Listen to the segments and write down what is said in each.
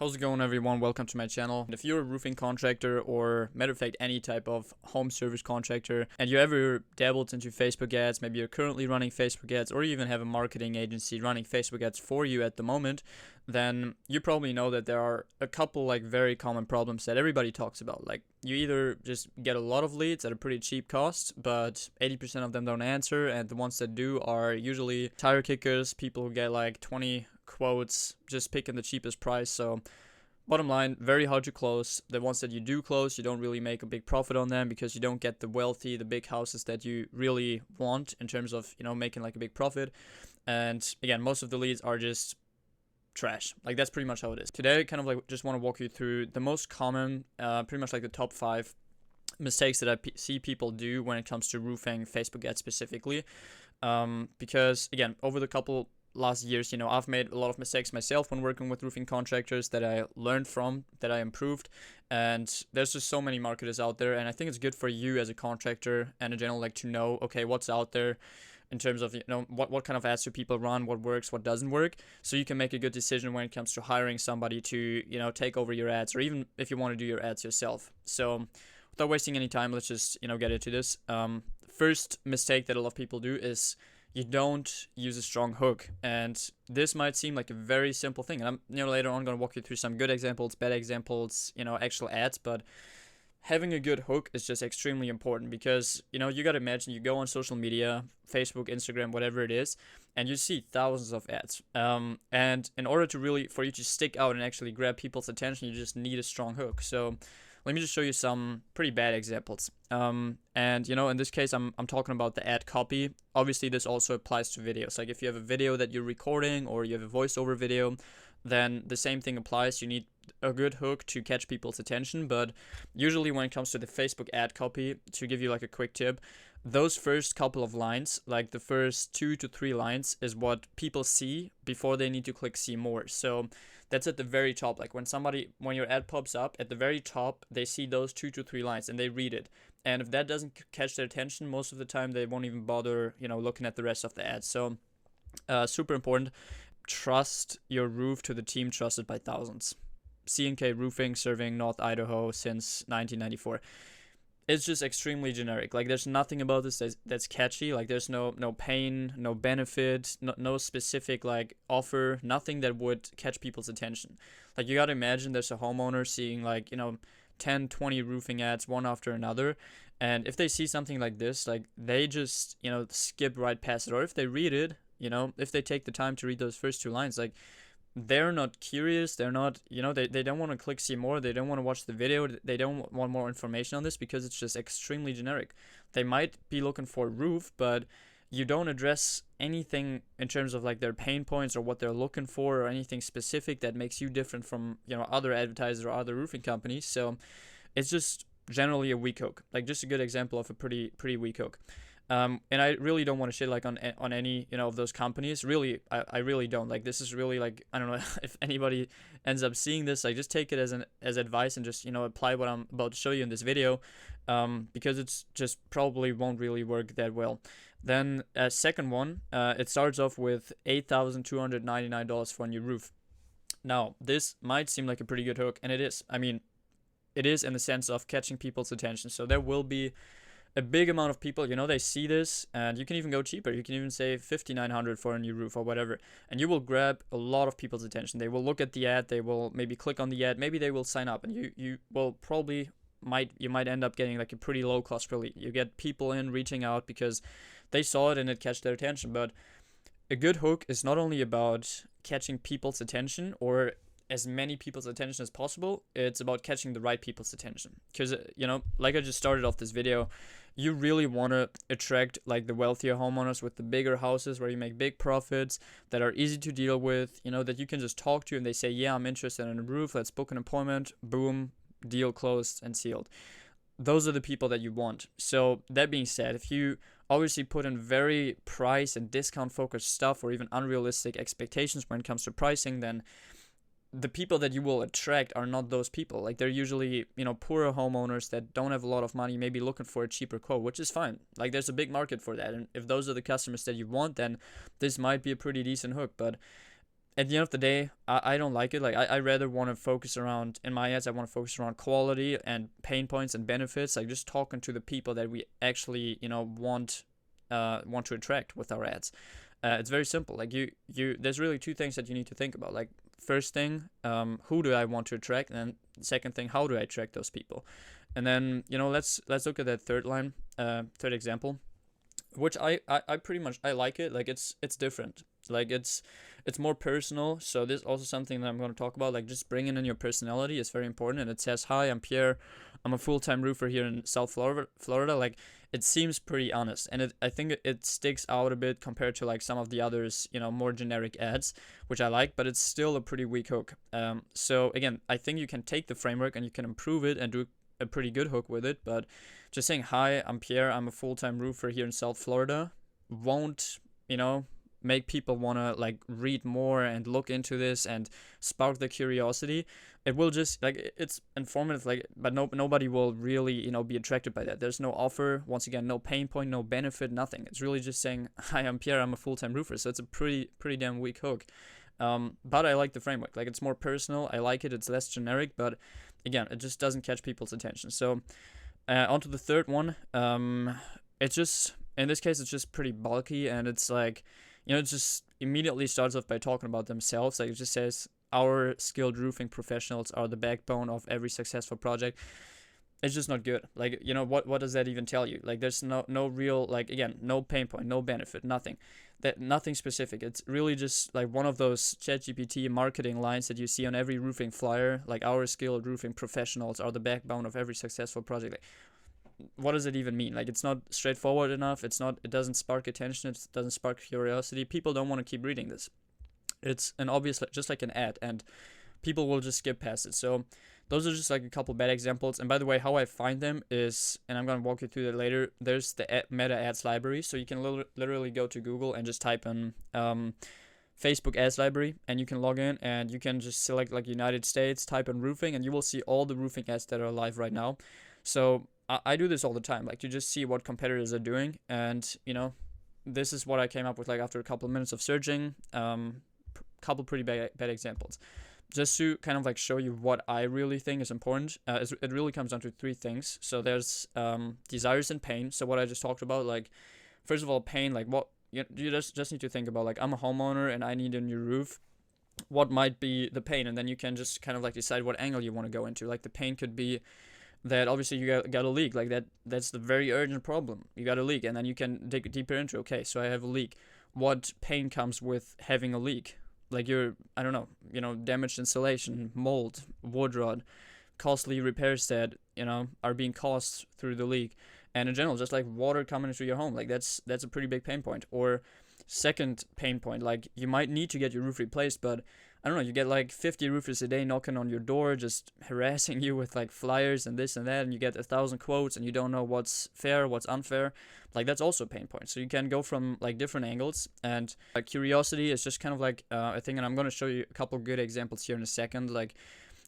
How's it going, everyone? Welcome to my channel. If you're a roofing contractor, or matter of fact any type of home service contractor, and you ever dabbled into Facebook ads, maybe you're currently running Facebook ads, or you even have a marketing agency running Facebook ads for you at the moment, then you probably know that there are a couple very common problems that everybody talks about. Like, you either just get a lot of leads at a pretty cheap cost, but 80% of them don't answer, and the ones that do are usually tire kickers, people who get like 20 quotes just picking the cheapest price. So bottom line, very hard to close. The ones that you do close, you don't really make a big profit on them because you don't get the big houses that you really want in terms of, making like a big profit. And again, most of the leads are just trash. Like, that's pretty much how it is. Today, I kind of just want to walk you through the most common, pretty much like the top 5 mistakes that I see people do when it comes to roofing Facebook ads specifically. Because again, over the couple last years, I've made a lot of mistakes myself when working with roofing contractors that I learned from, that I improved, and there's just so many marketers out there, and I think it's good for you as a contractor and in general, to know, okay, what's out there in terms of, what kind of ads do people run, what works, what doesn't work, so you can make a good decision when it comes to hiring somebody to, take over your ads, or even if you want to do your ads yourself. So without wasting any time, let's just, get into this. First mistake that a lot of people do is you don't use a strong hook, and this might seem like a very simple thing, and I'm later on going to walk you through some good examples, bad examples, actual ads, but having a good hook is just extremely important because you got to imagine, you go on social media, Facebook, Instagram, whatever it is, and you see thousands of ads, and in order to really, for you to stick out and actually grab people's attention, you just need a strong hook. So let me just show you some pretty bad examples. And in this case, I'm talking about the ad copy. Obviously, this also applies to videos. Like, if you have a video that you're recording, or you have a voiceover video, then the same thing applies. You need a good hook to catch people's attention. But usually when it comes to the Facebook ad copy, to give you like a quick tip, those first couple of lines, like the first 2 to 3 lines, is what people see before they need to click see more. So that's at the very top. Like, when your ad pops up, at the very top, they see those 2 to 3 lines and they read it. And if that doesn't catch their attention, most of the time they won't even bother, looking at the rest of the ad. So super important. Trust your roof to the team trusted by thousands. C&K Roofing, serving North Idaho since 1994. It's just extremely generic. Like, there's nothing about this that's catchy. Like, there's no pain, no benefit, no specific offer, nothing that would catch people's attention. Like, you gotta imagine there's a homeowner seeing 10, 20 roofing ads one after another, and if they see something like this, they just skip right past it. Or if they read it, if they take the time to read those first 2 lines, they're not curious, they're not, they don't want to click see more, they don't want to watch the video, they don't want more information on this because it's just extremely generic. They might be looking for a roof, but you don't address anything in terms of their pain points or what they're looking for, or anything specific that makes you different from other advertisers or other roofing companies. So it's just generally a weak hook. Just a good example of a pretty weak hook. And I really don't want to shit on any of those companies. Really, I really don't. This is really I don't know if anybody ends up seeing this. Just take it as advice and just apply what I'm about to show you in this video, because it's just probably won't really work that well. Then second one, it starts off with $8,299 for a new roof. Now, this might seem like a pretty good hook, and it is. I mean, it is in the sense of catching people's attention. So there will be a big amount of people, they see this, and you can even go cheaper. You can even say $5,900 for a new roof or whatever, and you will grab a lot of people's attention. They will look at the ad, they will maybe click on the ad, maybe they will sign up, and you will probably might end up getting a pretty low cost per lead. You get people reaching out because they saw it and it catch their attention. But a good hook is not only about catching people's attention, or as many people's attention as possible, it's about catching the right people's attention. Because like I just started off this video, you really want to attract the wealthier homeowners with the bigger houses where you make big profits, that are easy to deal with, that you can just talk to, and they say, yeah, I'm interested in a roof, let's book an appointment, boom, deal closed and sealed. Those are the people that you want. So that being said, if you obviously put in very price and discount focused stuff, or even unrealistic expectations when it comes to pricing, then the people that you will attract are not those people. They're usually, poorer homeowners that don't have a lot of money, maybe looking for a cheaper quote, which is fine. There's a big market for that. And if those are the customers that you want, then this might be a pretty decent hook. But at the end of the day, I don't like it. Like I rather want to focus around, in my ads, I want to focus around quality and pain points and benefits, like just talking to the people that we actually, want to attract with our ads. It's very simple. Like there's really two things that you need to think about. Like first thing, who do I want to attract, and then second thing, how do I attract those people? And then let's look at that third line, third example, which I pretty much I like it. Like it's different. Like it's more personal. So this is also something that I'm going to talk about. Like just bringing in your personality is very important. And it says, "Hi, I'm Pierre. I'm a full-time roofer here in South Florida." Like it seems pretty honest, and I think it sticks out a bit compared to like some of the others, more generic ads, which I like, but it's still a pretty weak hook. So again, I think you can take the framework and you can improve it and do a pretty good hook with it, but just saying, "Hi, I'm Pierre. I'm a full-time roofer here in South Florida," won't, make people want to like read more and look into this and spark the curiosity. It will just like it's informative, like, but nobody will really be attracted by that. There's no offer, once again, no pain point, no benefit, nothing. It's really just saying, "Hi, I'm Pierre, I'm a full-time roofer." So it's a pretty damn weak hook. But I like the framework. Like it's more personal. I like it. It's less generic, but again, it just doesn't catch people's attention. So on to the third one. It's just, in this case, it's just pretty bulky, and it's like, it just immediately starts off by talking about themselves. Like it just says, "Our skilled roofing professionals are the backbone of every successful project." It's just not good. Like, what does that even tell you? Like there's no real, like, again, no pain point, no benefit, nothing. Nothing specific. It's really just like one of those ChatGPT marketing lines that you see on every roofing flyer, like, "Our skilled roofing professionals are the backbone of every successful project." Like, what does it even mean? Like it's not straightforward enough. It doesn't spark attention. It doesn't spark curiosity. People don't want to keep reading this. It's an obvious, just like an ad, and people will just skip past it. So those are just like a couple bad examples. And by the way, how I find them is, and I'm going to walk you through that later, there's the meta ads library. So you can literally go to Google and just type in Facebook ads library, and you can log in and you can just select like United States, type in roofing, and you will see all the roofing ads that are live right now. So I do this all the time, like to just see what competitors are doing. And this is what I came up with, like after a couple of minutes of searching. Couple pretty bad examples, just to kind of like show you what I really think is important. It really comes down to three things. So there's desires and pain. So what I just talked about, like first of all, pain, like what you just need to think about, like, I'm a homeowner and I need a new roof. What might be the pain? And then you can just kind of like decide what angle you want to go into. Like the pain could be that obviously you got a leak, like that's the very urgent problem. You got a leak, and then you can dig deeper into, okay, so I have a leak. What pain comes with having a leak? Like I don't know, damaged insulation, mold, wood rot, costly repairs that, are being caused through the leak. And in general, just like water coming into your home, like that's a pretty big pain point. Or second pain point, like you might need to get your roof replaced, but I don't know, you get like 50 roofers a day knocking on your door, just harassing you with like flyers and this and that, and you get 1,000 quotes and you don't know what's fair, what's unfair. Like that's also a pain point. So you can go from like different angles, and curiosity is just kind of like a thing, and I'm going to show you a couple good examples here in a second. Like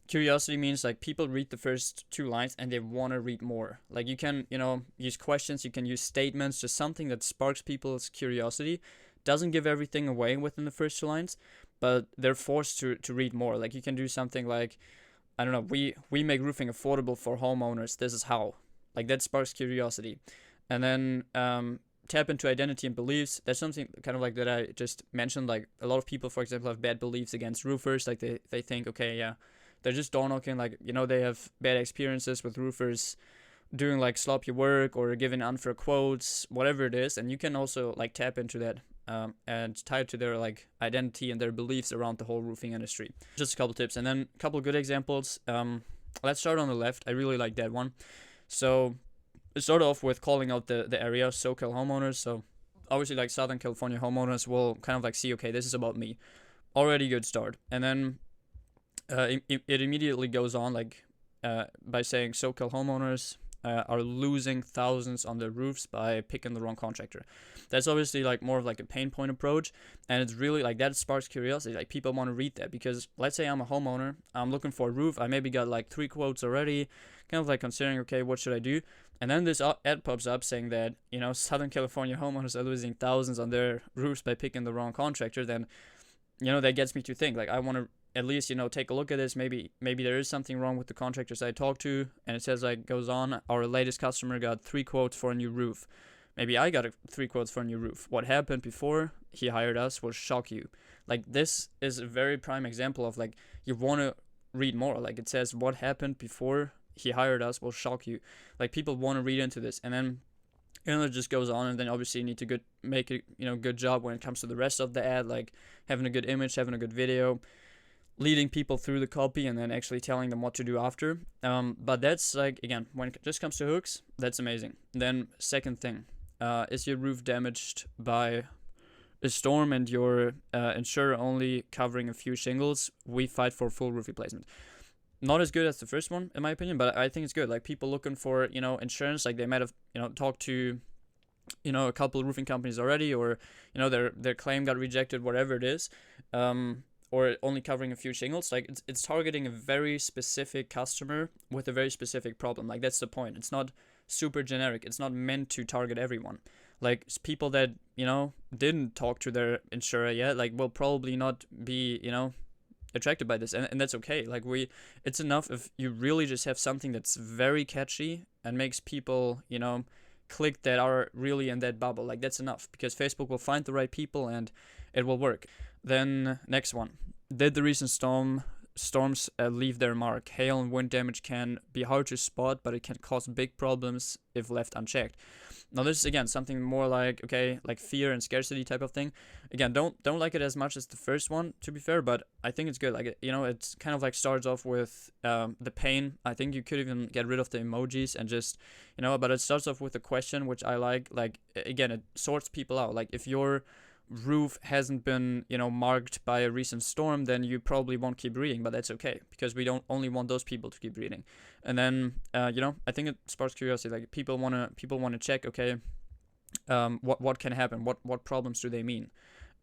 curiosity means like people read the first two lines and they want to read more. Like you can, use questions, you can use statements, just something that sparks people's curiosity. Doesn't give everything away within the first two lines, but they're forced to read more. Like you can do something like, I don't know, we make roofing affordable for homeowners. This is how. Like that sparks curiosity. And then tap into identity and beliefs. That's something kind of like that I just mentioned. Like a lot of people, for example, have bad beliefs against roofers. Like they think, okay, yeah, they're just door knocking. Like, they have bad experiences with roofers doing like sloppy work or giving unfair quotes, whatever it is. And you can also like tap into that. And tie it to their like identity and their beliefs around the whole roofing industry. Just a couple tips, and then a couple good examples. Let's start on the left. I really like that one. So let's start off with calling out the area, SoCal homeowners. So obviously like Southern California homeowners will kind of like see, okay, this is about me. Already good start. And then it immediately goes on like by saying SoCal homeowners are losing thousands on their roofs by picking the wrong contractor. That's obviously like more of like a pain point approach, and it's really like that sparks curiosity. Like people want to read that, because let's say I'm a homeowner, I'm looking for a roof, I maybe got like 3 quotes already, kind of like considering, okay, what should I do? And then this ad pops up saying that, Southern California homeowners are losing thousands on their roofs by picking the wrong contractor. Then that gets me to think, like, I want to at least, take a look at this. Maybe there is something wrong with the contractors I talked to, and it says, like, goes on, our latest customer got 3 quotes for a new roof. Maybe I got 3 quotes for a new roof. What happened before he hired us will shock you. Like, this is a very prime example of, like, you want to read more. Like, it says what happened before he hired us will shock you. Like, people want to read into this, and then it just goes on, and then obviously you need to make a good job when it comes to the rest of the ad, like having a good image, having a good video, leading people through the copy, and then actually telling them what to do after. But that's, like, again, when it just comes to hooks, that's amazing. Then second thing, is your roof damaged by a storm and your insurer only covering a few shingles? We fight for full roof replacement. Not as good as the first one, in my opinion, but I think it's good. Like, people looking for, insurance, like, they might have, talked to, a couple of roofing companies already, or, their claim got rejected, whatever it is, or only covering a few shingles. Like, it's targeting a very specific customer with a very specific problem. Like, that's the point. It's not super generic. It's not meant to target everyone. Like, people that, didn't talk to their insurer yet, like, will probably not be, attracted by this, and that's okay. Like, it's enough if you really just have something that's very catchy and makes people, click, that are really in that bubble. Like, that's enough, because Facebook will find the right people and it will work. Then next one, did the recent storms leave their mark? Hail and wind damage can be hard to spot, but it can cause big problems if left unchecked. Now, this is, again, something more like, okay, like fear and scarcity type of thing. Again, don't like it as much as the first one, to be fair, but I think it's good. Like, it's kind of like starts off with the pain. I think you could even get rid of the emojis and just, but it starts off with a question, which I like. Like, again, it sorts people out. Like, if your roof hasn't been, marked by a recent storm, then you probably won't keep reading, but that's okay, because we don't only want those people to keep reading. And then, I think it sparks curiosity. Like, people want to check, okay, what can happen? What problems do they mean?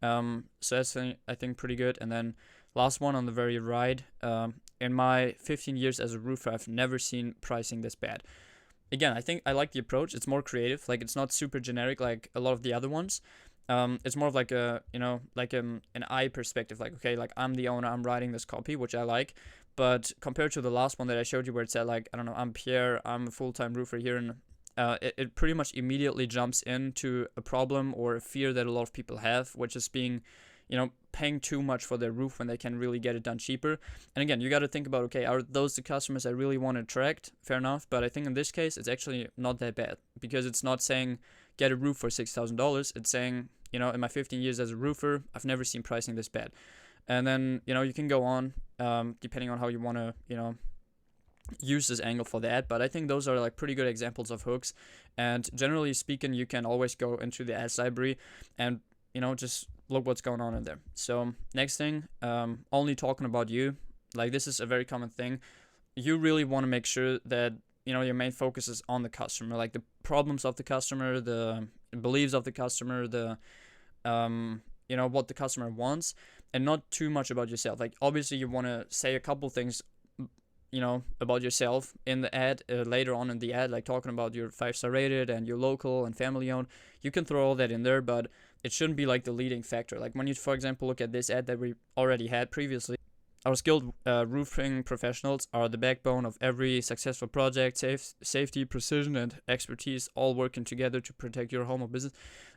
So that's, I think, pretty good. And then last one on the very right, in my 15 years as a roofer, I've never seen pricing this bad. Again, I think I like the approach. It's more creative. Like, it's not super generic like a lot of the other ones. It's more of like a, an eye perspective. Like, okay, like, I'm the owner, I'm writing this copy, which I like. But compared to the last one that I showed you, where it said, like, I don't know, I'm Pierre, I'm a full-time roofer here, and it pretty much immediately jumps into a problem or a fear that a lot of people have, which is being, paying too much for their roof when they can really get it done cheaper. And again, you got to think about, okay, are those the customers I really want to attract? Fair enough. But I think in this case, it's actually not that bad, because it's not saying get a roof for $6,000. It's saying, in my 15 years as a roofer, I've never seen pricing this bad. And then, you can go on, depending on how you want to, use this angle for that. But I think those are, like, pretty good examples of hooks. And generally speaking, you can always go into the ads library and, just look what's going on in there. So next thing, only talking about you. Like, this is a very common thing. You really want to make sure that, your main focus is on the customer, like the problems of the customer, the beliefs of the customer, the, what the customer wants, and not too much about yourself. Like, obviously you want to say a couple things, about yourself in the ad, later on in the ad, like talking about your 5-star rated and your local and family owned. You can throw all that in there, but it shouldn't be like the leading factor. Like, when you, for example, look at this ad that we already had previously, our skilled roofing professionals are the backbone of every successful project. Safety, precision, and expertise all working together to protect your home or business.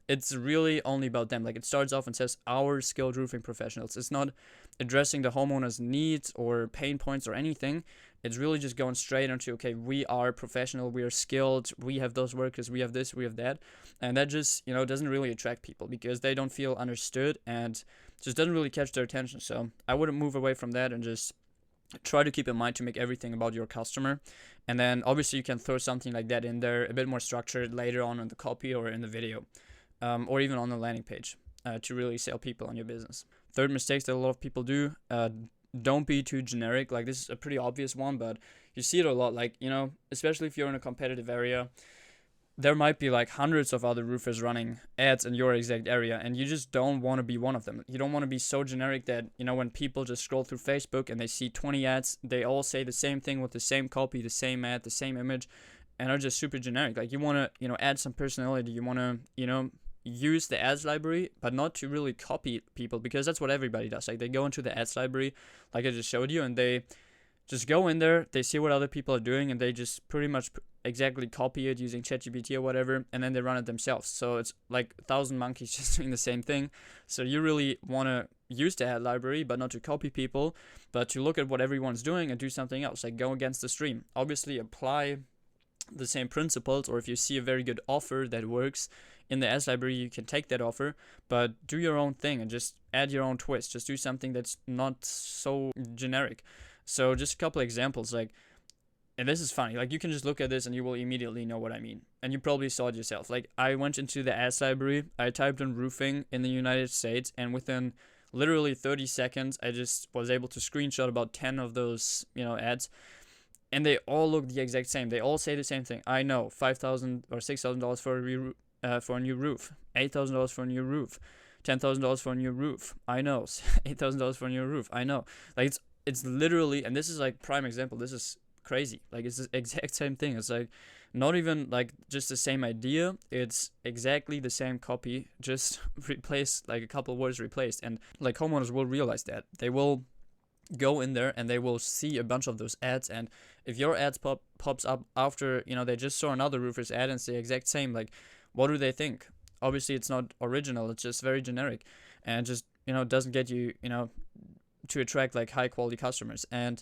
It's really only about them. Like, it starts off and says our skilled roofing professionals. It's not addressing the homeowner's needs or pain points or anything. It's really just going straight into, okay, we are professional, we are skilled, we have those workers, we have this, we have that. And that just, doesn't really attract people, because they don't feel understood and just doesn't really catch their attention. So I wouldn't move away from that, and just try to keep in mind to make everything about your customer. And then obviously you can throw something like that in there, a bit more structured later on in the copy or in the video, or even on the landing page, to really sell people on your business. Third mistakes that a lot of people do, don't be too generic. Like, this is a pretty obvious one, but you see it a lot. Like, especially if you're in a competitive area, there might be like hundreds of other roofers running ads in your exact area, and you just don't want to be one of them. You don't want to be so generic that, when people just scroll through Facebook and they see 20 ads, they all say the same thing with the same copy, the same ad, the same image, and are just super generic. Like, you want to, add some personality. You want to, use the ads library, but not to really copy people, because that's what everybody does. Like, they go into the ads library, like I just showed you, and they just go in there, they see what other people are doing, and they just pretty much exactly copy it using ChatGPT or whatever, and then they run it themselves. So it's like 1,000 monkeys just doing the same thing. So you really want to use the ad library, but not to copy people, but to look at what everyone's doing and do something else, like go against the stream. Obviously apply the same principles, or if you see a very good offer that works in the ads library, you can take that offer, but do your own thing and just add your own twist. Just do something that's not so generic. So just a couple examples, like, and this is funny, like you can just look at this and you will immediately know what I mean. And you probably saw it yourself. Like, I went into the ads library, I typed in roofing in the United States, and within literally 30 seconds, I just was able to screenshot about 10 of those, ads. And they all look the exact same. They all say the same thing. I know, $5,000 or $6,000 for a new roof, $8,000 for a new roof, $10,000 for a new roof. I know, $8,000 for a new roof. I know. Like, it's literally, and this is like prime example. This is crazy. Like, it's the exact same thing. It's like not even like just the same idea. It's exactly the same copy, just replaced, like a couple words replaced. And like, homeowners will realize that. They will go in there and they will see a bunch of those ads, and if your ads pops up after they just saw another roofer's ad and it's the exact same, like, what do they think? Obviously it's not original, it's just very generic, and just doesn't get you to attract like high quality customers. And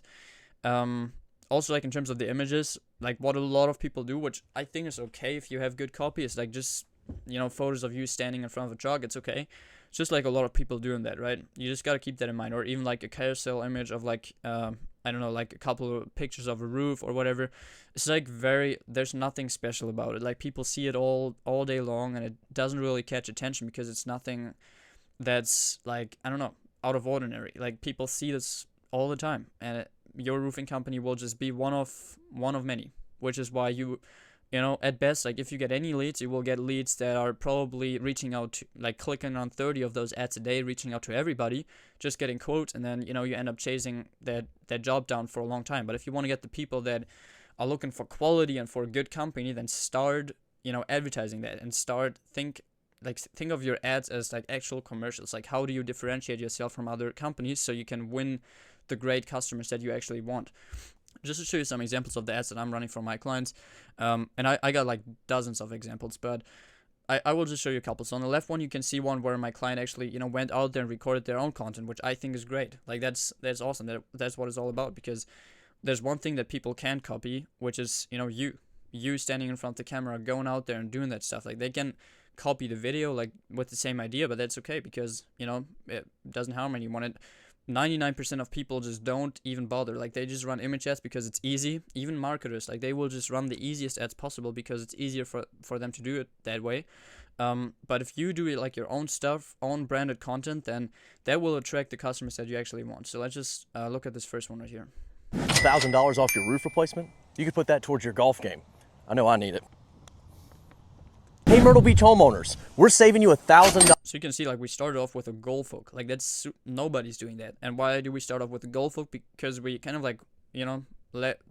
also, like, in terms of the images, like what a lot of people do, which I think is okay if you have good copy, is like just photos of you standing in front of a truck. It's okay. It's just like a lot of people doing that, right? You just got to keep that in mind. Or even like a carousel image of like I don't know, like a couple of pictures of a roof or whatever. It's like there's nothing special about it. Like, people see it all day long, and it doesn't really catch attention because it's nothing that's like, I don't know, out of ordinary. Like, people see this all the time, and your roofing company will just be one of many, which is why at best, like, if you get any leads, you will get leads that are probably reaching out to, like, clicking on 30 of those ads a day, reaching out to everybody, just getting quotes, and then, you end up chasing that job down for a long time. But if you want to get the people that are looking for quality and for a good company, then start, advertising that, and think of your ads as like actual commercials. Like, how do you differentiate yourself from other companies so you can win the great customers that you actually want? Just to show you some examples of the ads that I'm running for my clients, and I got like dozens of examples, but I will just show you a couple. So on the left one, you can see one where my client actually went out there and recorded their own content, which I think is great. Like, that's awesome. That's what it's all about, because there's one thing that people can't copy, which is you standing in front of the camera, going out there and doing that stuff. Like, they can copy the video like with the same idea, but that's okay, because it doesn't harm anyone. 99% of people just don't even bother. Like, they just run image ads because it's easy. Even marketers, like, they will just run the easiest ads possible because it's easier for them to do it that way. But if you do it like your own stuff, own branded content, then that will attract the customers that you actually want. So let's just look at this first one right here. $1,000 off your roof replacement? You could put that towards your golf game. I know I need it. Hey, Myrtle Beach homeowners, we're saving you $1,000. So you can see, like, we started off with a golf hook. Like, that's nobody's doing that. And why do we start off with a golf hook? Because we kind of like,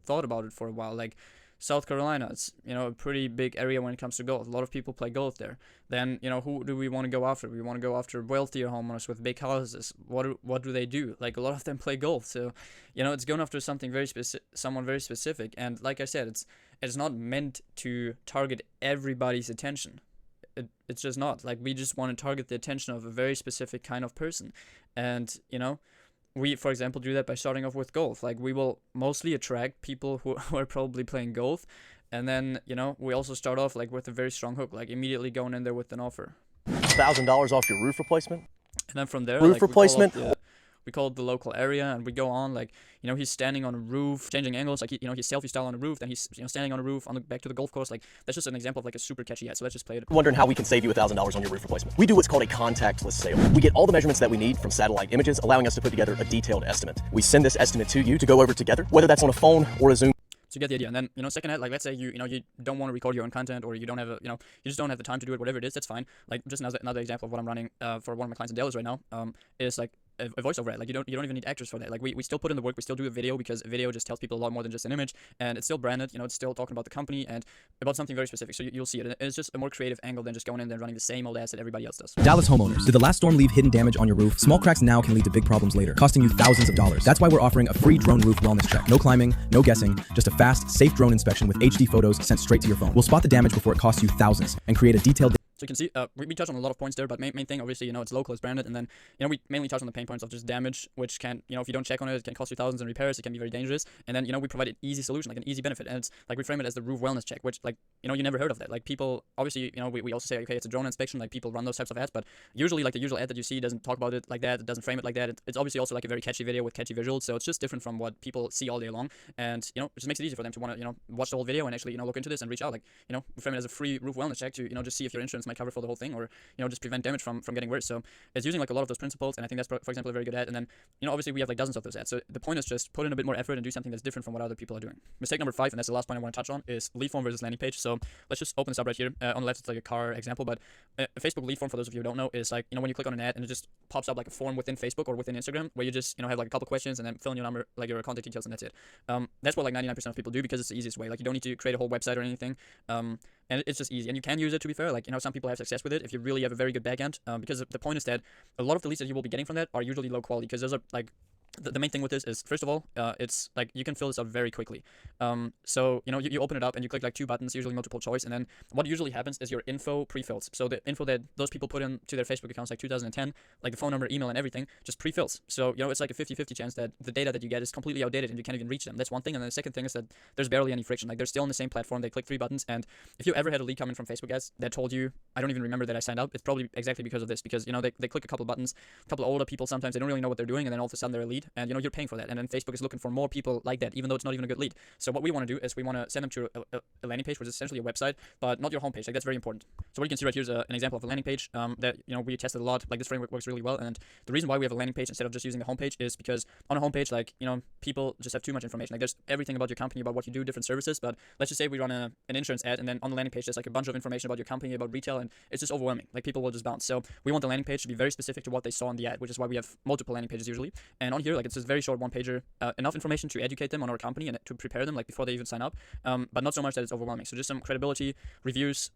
thought about it for a while. Like, South Carolina, it's, a pretty big area when it comes to golf. A lot of people play golf there. Then, who do we want to go after? We want to go after wealthier homeowners with big houses. What do they do? Like, a lot of them play golf. So, it's going after something someone very specific. And like I said, it's not meant to target everybody's attention. It's just not. Like, we just want to target the attention of a very specific kind of person. And, we, for example, do that by starting off with golf. Like, we will mostly attract people who are probably playing golf. And then, we also start off like with a very strong hook, like immediately going in there with an offer. $1,000 off your roof replacement? And then from there, roof replacement. We call it the local area, and we go on, like, he's standing on a roof, changing angles, like, he's selfie style on a roof, then he's, standing on a roof back to the golf course. Like, that's just an example of like a super catchy ad. So let's just play it. Wondering how we can save you $1,000 on your roof replacement? We do what's called a contactless sale. We get all the measurements that we need from satellite images, allowing us to put together a detailed estimate. We send this estimate to you to go over together, whether that's on a phone or a Zoom. So you get the idea. And then, second ad, like, let's say you don't want to record your own content, or you don't have you just don't have the time to do it, whatever it is, that's fine. Like, just another example of what I'm running for one of my clients in Dallas right now, is like a voiceover ad. Like you don't even need actors for that. Like we still put in the work, we still do a video because a video just tells people a lot more than just an image, and it's still branded. It's still talking about the company and about something very specific. So you'll see it. And it's just a more creative angle than just going in there and running the same old ads that everybody else does. Dallas homeowners. Did the last storm leave hidden damage on your roof? Small cracks now can lead to big problems later, costing you thousands of dollars. That's why we're offering a free drone roof wellness check. No climbing, no guessing, just a fast, safe drone inspection with HD photos sent straight to your phone. We'll spot the damage before it costs you thousands and create a detailed. So you can see, we touched on a lot of points there, but main thing, obviously, it's local, it's branded, and then, we mainly touch on the pain points of just damage, which can, if you don't check on it, it can cost you thousands in repairs, it can be very dangerous, and then, we provide an easy solution, like an easy benefit, and it's, like, we frame it as the roof wellness check, which, like, you never heard of that. Like, people, obviously, we also say, okay, it's a drone inspection, like, people run those types of ads, but usually, like, the usual ad that you see doesn't talk about it like that, it doesn't frame it like that, it's obviously also, like, a very catchy video with catchy visuals, so it's just different from what people see all day long, and, it just makes it easy for them to want to, watch the whole video and actually, look into this and reach out, like, we frame it as a free roof wellness check to, just see if your insurance might cover for the whole thing, or just prevent damage from getting worse. So it's using like a lot of those principles, and I think that's, for example, a very good ad. And then, obviously we have like dozens of those ads. So the point is just put in a bit more effort and do something that's different from what other people are doing. Mistake number 5, and that's the last point I want to touch on, is lead form versus landing page. So let's just open this up right here. On the left, it's like a car example, but a Facebook lead form, for those of you who don't know, is like, when you click on an ad and it just pops up like a form within Facebook or within Instagram where you just, have like a couple questions and then fill in your number, like your contact details, and that's it. That's what like 99% of people do because it's the easiest way. Like you don't need to create a whole website or anything. And it's just easy, and you can use it, to be fair. Like, some people have success with it if you really have a very good backend, because the point is that a lot of the leads that you will be getting from that are usually low quality, because those are like, the main thing with this is, first of all, it's like you can fill this out very quickly. So you open it up and you click like 2 buttons, usually multiple choice, and then what usually happens is your info pre-fills. So the info that those people put into their Facebook accounts like 2010, like the phone number, email, and everything, just pre-fills. So it's like a 50-50 chance that the data that you get is completely outdated and you can't even reach them. That's one thing. And then the second thing is that there's barely any friction. Like they're still on the same platform. They click 3 buttons, and if you ever had a lead come in from Facebook ads that told you, I don't even remember that I signed up, it's probably exactly because of this. Because they click a couple buttons, a couple older people, sometimes they don't really know what they're doing, and then all of a sudden they're a lead, and you're paying for that. And then Facebook is looking for more people like that, even though it's not even a good lead. So what we want to do is we want to send them to a landing page, which is essentially a website, but not your homepage. Like that's very important. So what you can see right here is an example of a landing page that we tested a lot. Like this framework works really well, and the reason why we have a landing page instead of just using the homepage is because on a homepage, like people just have too much information. Like there's everything about your company, about what you do, different services. But let's just say we run an insurance ad, and then on the landing page there's like a bunch of information about your company, about retail, and it's just overwhelming. Like people will just bounce. So we want the landing page to be very specific to what they saw in the ad, which is why we have multiple landing pages usually. And on here, like it's just very short one pager, enough information to educate them on our company and to prepare them like before they even sign up, but not so much that it's overwhelming. So just some credibility, reviews,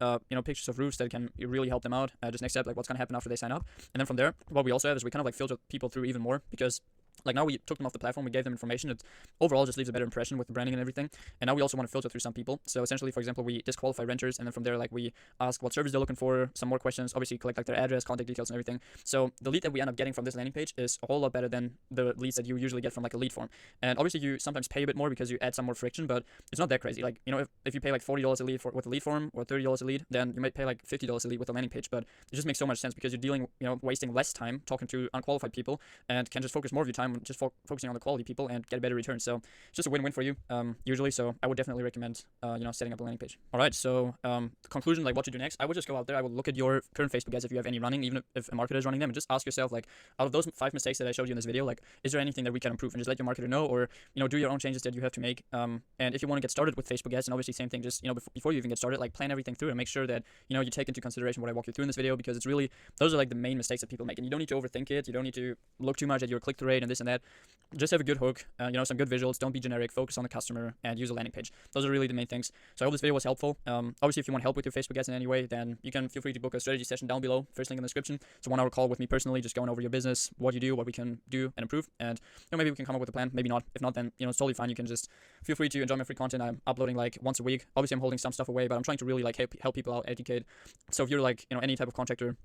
pictures of roofs that can really help them out. Just next step, like what's gonna happen after they sign up, and then from there, what we also have is we kind of like filter people through even more, because like now we took them off the platform, we gave them information. It overall just leaves a better impression with the branding and everything. And now we also want to filter through some people. So essentially, for example, we disqualify renters, and then from there, like we ask what service they're looking for, some more questions, obviously collect like their address, contact details, and everything. So the lead that we end up getting from this landing page is a whole lot better than the leads that you usually get from like a lead form. And obviously you sometimes pay a bit more because you add some more friction, but it's not that crazy. Like, if you pay like $40 a lead with a lead form, or $30 a lead, then you might pay like $50 a lead with a landing page. But it just makes so much sense because you're dealing, wasting less time talking to unqualified people, and can just focus more of your time on just focusing on the quality people and get a better return. So it's just a win-win for you, usually. So I would definitely recommend, setting up a landing page. All right. So conclusion, like what to do next, I would just go out there. I would look at your current Facebook ads if you have any running, even if a marketer is running them, and just ask yourself, like, out of those 5 mistakes that I showed you in this video, like, is there anything that we can improve? And just let your marketer know, or do your own changes that you have to make. And if you want to get started with Facebook ads, and obviously same thing, just before you even get started, like plan everything through and make sure that you take into consideration what I walk you through in this video, because it's really, those are like the main mistakes that people make. And you don't need to overthink it. You don't need to look too much at your click-through rate and this and that. Just have a good hook, some good visuals. Don't be generic. Focus on the customer and use a landing page. Those are really the main things. So I hope this video was helpful. Obviously, if you want help with your Facebook ads in any way, then you can feel free to book a strategy session down below. First link in the description. It's a 1-hour call with me personally, just going over your business, what you do, what we can do and improve, and maybe we can come up with a plan. Maybe not. If not, then it's totally fine. You can just feel free to enjoy my free content. I'm uploading like once a week. Obviously, I'm holding some stuff away, but I'm trying to really like help people out, educate. So if you're like any type of contractor,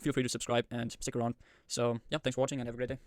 feel free to subscribe and stick around. So yeah, thanks for watching and have a great day.